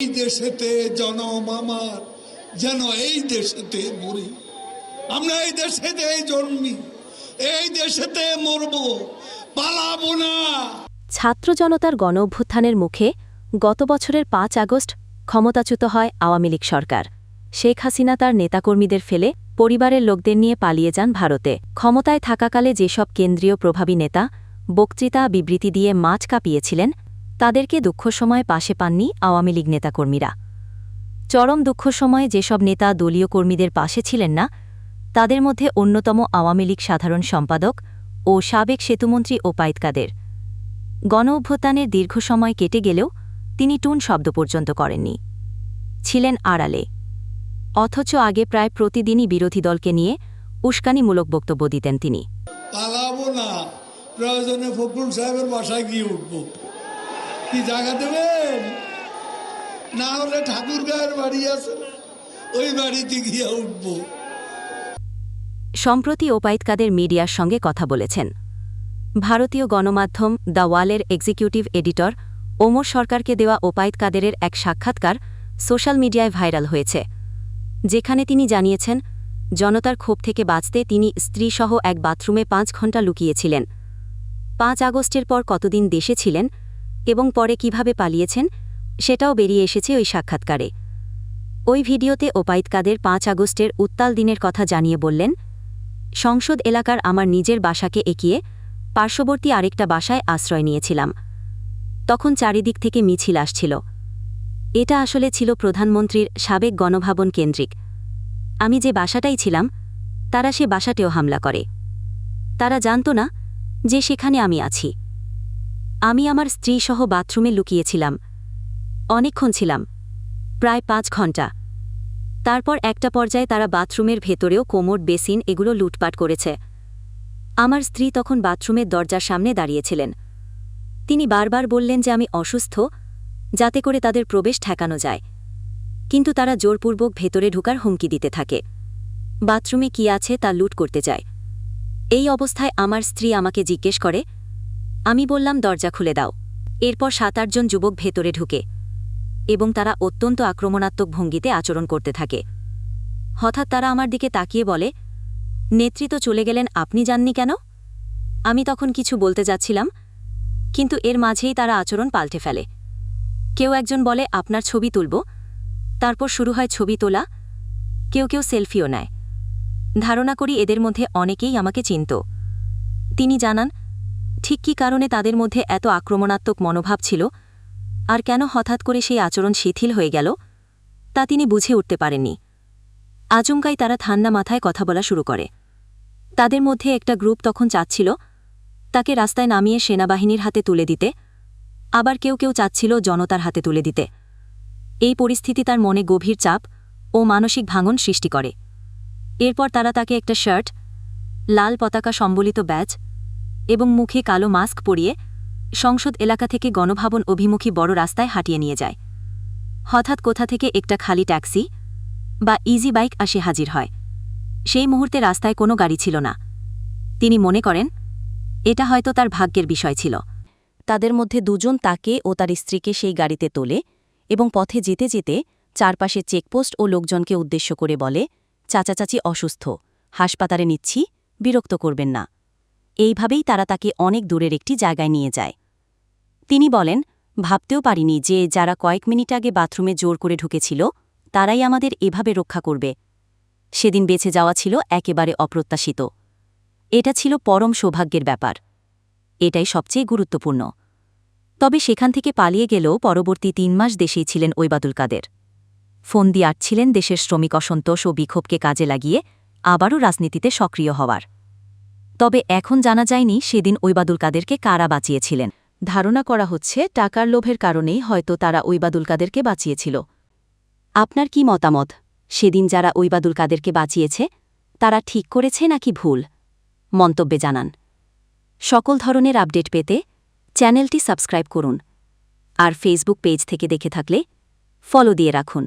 এই দেশেতে জনম আমার যেন এই দেশেতে মরি। আমরা এই দেশেতে জন্মি, এই দেশেতে মরব, পালাবো না। ছাত্র জনতার গণ অভ্যুত্থানের মুখে গত বছরের ৫ আগস্ট ক্ষমতাচ্যুত হয় আওয়ামী লীগ সরকার। শেখ হাসিনা তার নেতাকর্মীদের ফেলে পরিবারের লোকদের নিয়ে পালিয়ে যান ভারতে। ক্ষমতায় থাকাকালে যেসব কেন্দ্রীয় প্রভাবী নেতা বক্তৃতা বিবৃতি দিয়ে মাঠ কাঁপিয়েছিলেন, তাদেরকে দুঃখ সময়ে পাশে পাননি আওয়ামী লীগ নেতাকর্মীরা। চরম দুঃখ সময়ে যেসব নেতা দলীয় কর্মীদের পাশে ছিলেন না, তাদের মধ্যে অন্যতম আওয়ামী লীগ সাধারণ সম্পাদক ও সাবেক সেতুমন্ত্রী ওবায়দ কাদের। গণ অভ্যুত্থানের দীর্ঘ সময় কেটে গেলেও তিনি টুন শব্দ পর্যন্ত করেননি, ছিলেন আড়ালে। অথচ আগে প্রায় প্রতিদিনই বিরোধী দলকে নিয়ে উস্কানিমূলক বক্তব্য দিতেন তিনি। পালাবো না, প্রয়োজনে ফখরুল সাহেবের বাসায় গিয়ে উঠব। কি জায়গা দেবেন? না হলে ঠাকুর গায়ের বাড়ি আছে, ওই বাড়িতে গিয়ে উঠব। সম্প্রতি ওবায়দ কাদের মিডিয়ার সঙ্গে কথা বলেছেন। ভারতীয় গণমাধ্যম দ্য ওয়ালের এক্সিকিউটিভ এডিটর ওমর সরকারকে দেওয়া ওবায়দ কাদেরের এক সাক্ষাৎকার সোশ্যাল মিডিয়ায় ভাইরাল হয়েছে, যেখানে তিনি জানিয়েছেন জনতার ক্ষোভ থেকে বাঁচতে তিনি স্ত্রীসহ এক বাথরুমে ৫ ঘণ্টা লুকিয়েছিলেন। ৫ আগস্টের পর কতদিন দেশে ছিলেন এবং পরে কিভাবে পালিয়েছেন সেটাও বেরিয়ে এসেছে ওই সাক্ষাৎকারে। ওই ভিডিওতে ওবায়দ কাদের ৫ আগস্টের উত্তাল দিনের কথা জানিয়ে বললেন, সংসদ এলাকার আমার নিজের বাসাকে একিয়ে পার্শ্ববর্তী আরেকটা বাসায় আশ্রয় নিয়েছিলাম। তখন চারিদিক থেকে মিছিল আসছিল। এটা আসলে ছিল প্রধানমন্ত্রীর সাবেক গণভবন কেন্দ্রিক। আমি যে বাসাটাই ছিলাম, তারা সে বাসাতেও হামলা করে। তারা জানত না যে সেখানে আমি আছি। আমি আমার স্ত্রীসহ বাথরুমে লুকিয়েছিলাম। অনেকক্ষণ ছিলাম, প্রায় ৫ ঘণ্টা। তারপর একটা পর্যায়ে তারা বাথরুমের ভেতরেও কোমর, বেসিন এগুলো লুটপাট করেছে। আমার স্ত্রী তখন বাথরুমের দরজার সামনে দাঁড়িয়েছিলেন। তিনি বারবার বললেন যে আমি অসুস্থ, যাতে করে তাদের প্রবেশ ঠেকানো যায়, কিন্তু তারা জোরপূর্বক ভেতরে ঢোকার হুমকি দিতে থাকে। বাথরুমে কি আছে তা লুট করতে যায়। এই অবস্থায় আমার স্ত্রী আমাকে জিজ্ঞেস করে, আমি বললাম দরজা খুলে দাও। এরপর ৭-৮ জন যুবক ভেতরে ঢুকে এবং তারা অত্যন্ত আক্রমণাত্মক ভঙ্গিতে আচরণ করতে থাকে। হঠাৎ তারা আমার দিকে তাকিয়ে বলে, নেতৃত্ব চলে গেলেন, আপনি যাননি কেন? আমি তখন কিছু বলতে যাচ্ছিলাম, কিন্তু এর মাঝেই তারা আচরণ পাল্টে ফেলে। কেউ একজন বলে, আপনার ছবি তুলব। তারপর শুরু হয় ছবি তোলা। কেউ কেউ সেলফিও নেয়। ধারণা করি এদের মধ্যে অনেকেই আমাকে চিনত। তিনি জানান, ঠিক কী কারণে তাদের মধ্যে এত আক্রমণাত্মক মনোভাব ছিল আর কেন হঠাৎ করে সেই আচরণ শিথিল হয়ে গেল, তা তিনি বুঝে উঠতে পারেননি। আচমকাই তারা ঠান্ডা মাথায় কথা বলা শুরু করে। তাদের মধ্যে একটা গ্রুপ তখন চাচ্ছিল তাকে রাস্তায় নামিয়ে সেনাবাহিনীর হাতে তুলে দিতে, আবার কেউ কেউ চাচ্ছিল জনতার হাতে তুলে দিতে। এই পরিস্থিতি তার মনে গভীর চাপ ও মানসিক ভাঙন সৃষ্টি করে। এরপর তারা তাকে একটা শার্ট, লাল পতাকা সম্বলিত ব্যাজ এবং মুখে কালো মাস্ক পরিয়ে সংসদ এলাকা থেকে গণভবন অভিমুখী বড় রাস্তায় হাঁটিয়ে নিয়ে যায়। হঠাৎ কোথা থেকে একটা খালি ট্যাক্সি বা ইজি বাইক আসে হাজির হয়। সেই মুহূর্তে রাস্তায় কোনো গাড়ি ছিল না। তিনি মনে করেন এটা হয়তো তার ভাগ্যের বিষয় ছিল। তাদের মধ্যে ২ জন তাকে ও তার স্ত্রীকে সেই গাড়িতে তোলে এবং পথে যেতে যেতে চারপাশে চেকপোস্ট ও লোকজনকে উদ্দেশ্য করে বলে, চাচা চাচি অসুস্থ, হাসপাতালে নিচ্ছি, বিরক্ত করবেন না। এইভাবেই তারা তাকে অনেক দূরের একটি জায়গায় নিয়ে যায়। তিনি বলেন, ভাবতেও পারিনি যে যারা কয়েক মিনিট আগে বাথরুমে জোর করে ঢুকেছিল তারাই আমাদের এভাবে রক্ষা করবে। সেদিন বেঁচে যাওয়া ছিল একেবারে অপ্রত্যাশিত। এটা ছিল পরম সৌভাগ্যের ব্যাপার। এটাই সবচেয়ে গুরুত্বপূর্ণ। তবে সেখান থেকে পালিয়ে গেলেও পরবর্তী ৩ মাস দেশেই ছিলেন ওবায়দুল কাদের। ফোন দিয়ে আটছিলেন দেশের শ্রমিক অসন্তোষ ও বিক্ষোভকে কাজে লাগিয়ে আবারও রাজনীতিতে সক্রিয় হওয়ার। তবে এখন জানা যায়নি সেদিন ওবায়দুল কাদেরকে কারা বাঁচিয়েছিলেন। ধারণা করা হচ্ছে টাকার লোভের কারণেই হয়তো তারা ওবায়দুল কাদেরকে বাঁচিয়েছিল। আপনার কি মতামত? সেদিন যারা ওবায়দুল কাদেরকে বাঁচিয়েছে তারা ঠিক করেছে নাকি ভুল? মন্তব্যে জানান। সকল ধরনের আপডেট পেতে চ্যানেলটি সাবস্ক্রাইব করুন, আর ফেসবুক পেজ থেকে দেখে থাকলে ফলো দিয়ে রাখুন।